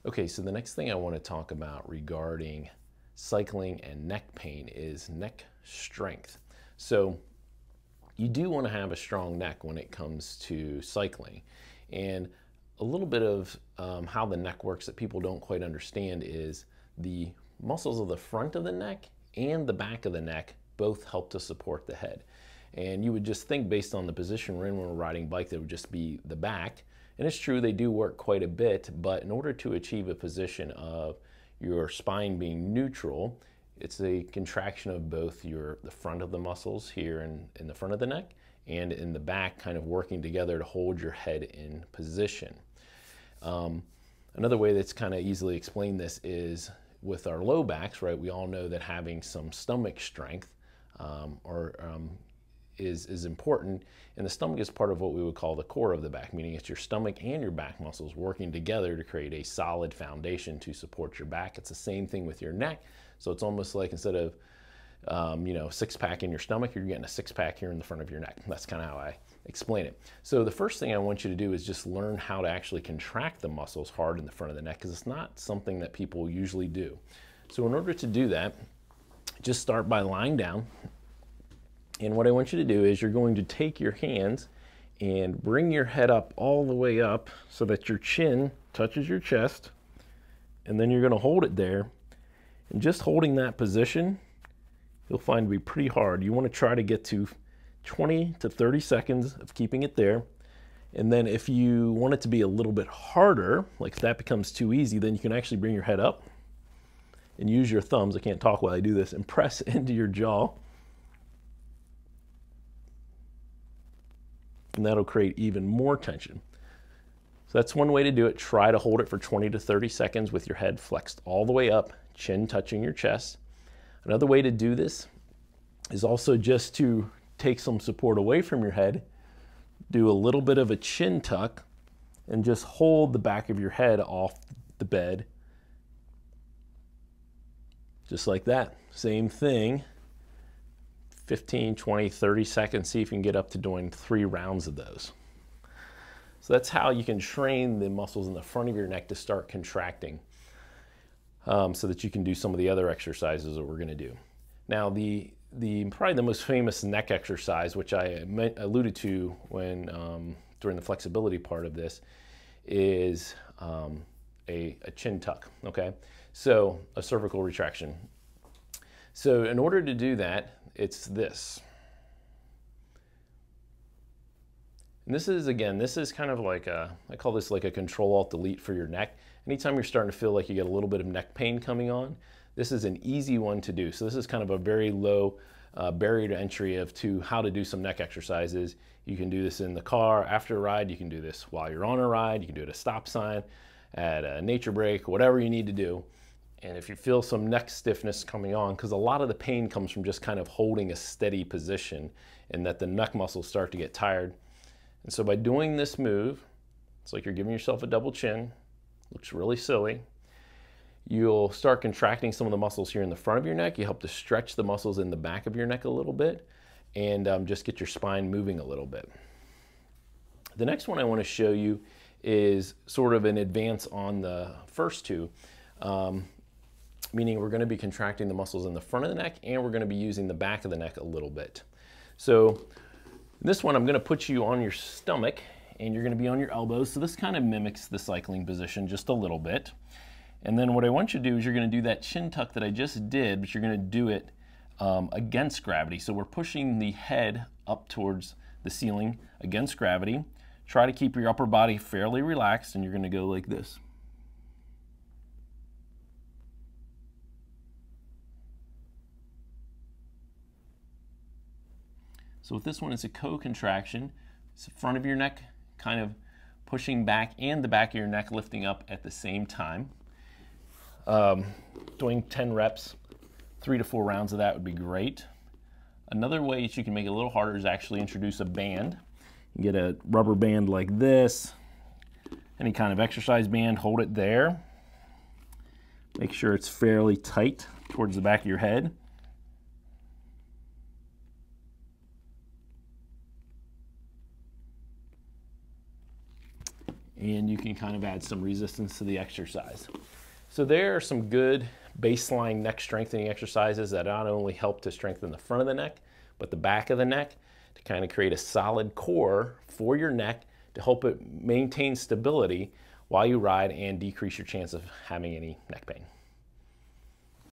Okay, so the next thing I want to talk about regarding cycling and neck pain is neck strength. So you do want to have a strong neck when it comes to cycling. And a little bit of how the neck works that people don't quite understand is the muscles of the front of the neck and the back of the neck both help to support the head. And you would just think, based on the position we're in when we're riding bike, that it would just be the back. And it's true, they do work quite a bit, but in order to achieve a position of your spine being neutral, it's a contraction of both the front of the muscles here in the front of the neck and in the back, kind of working together to hold your head in position. Another way that's kind of easily explained this is with our low backs, right? We all know that having some stomach strength is important, and the stomach is part of what we would call the core of the back, meaning it's your stomach and your back muscles working together to create a solid foundation to support your back. It's the same thing with your neck, so it's almost like instead of six-pack in your stomach, you're getting a six-pack here in the front of your neck. That's kind of how I explain it. So the first thing I want you to do is just learn how to actually contract the muscles hard in the front of the neck, because it's not something that people usually do. So in order to do that, just start by lying down. And what I want you to do is you're going to take your hands and bring your head up all the way up so that your chin touches your chest, and then you're going to hold it there. And just holding that position, you'll find to be pretty hard. You want to try to get to 20 to 30 seconds of keeping it there. And then if you want it to be a little bit harder, like if that becomes too easy, then you can actually bring your head up and use your thumbs, I can't talk while I do this, and press into your jaw. And that'll create even more tension. So that's one way to do it. Try to hold it for 20 to 30 seconds with your head flexed all the way up, chin touching your chest. Another way to do this is also just to take some support away from your head, do a little bit of a chin tuck, and just hold the back of your head off the bed. Just like that. Same thing. 15, 20, 30 seconds, see if you can get up to doing 3 rounds of those. So that's how you can train the muscles in the front of your neck to start contracting so that you can do some of the other exercises that we're going to do. Now, probably the most famous neck exercise, which I alluded to when during the flexibility part of this, is a chin tuck, okay? So a cervical retraction. So in order to do that, it's this. And this is kind of like I call this like a Control-Alt-Delete for your neck. Anytime you're starting to feel like you get a little bit of neck pain coming on, this is an easy one to do. So this is kind of a very low barrier to entry to how to do some neck exercises. You can do this in the car after a ride. You can do this while you're on a ride. You can do it at a stop sign, at a nature break, whatever you need to do. And if you feel some neck stiffness coming on, because a lot of the pain comes from just kind of holding a steady position and that the neck muscles start to get tired. And so by doing this move, it's like you're giving yourself a double chin. Looks really silly. You'll start contracting some of the muscles here in the front of your neck. You help to stretch the muscles in the back of your neck a little bit, and just get your spine moving a little bit. The next one I want to show you is sort of an advance on the first two. Meaning we're going to be contracting the muscles in the front of the neck, and we're going to be using the back of the neck a little bit. So this one, I'm going to put you on your stomach, and you're going to be on your elbows. So this kind of mimics the cycling position just a little bit. And then what I want you to do is you're going to do that chin tuck that I just did, but you're going to do it against gravity. So we're pushing the head up towards the ceiling against gravity. Try to keep your upper body fairly relaxed, and you're going to go like this. So with this one, it's a co-contraction. It's the front of your neck kind of pushing back and the back of your neck lifting up at the same time. Doing 10 reps, 3 to 4 rounds of that would be great. Another way that you can make it a little harder is actually introduce a band. You get a rubber band like this, any kind of exercise band, hold it there. Make sure it's fairly tight towards the back of your head. and you can kind of add some resistance to the exercise. So there are some good baseline neck strengthening exercises that not only help to strengthen the front of the neck, but the back of the neck to kind of create a solid core for your neck to help it maintain stability while you ride and decrease your chance of having any neck pain.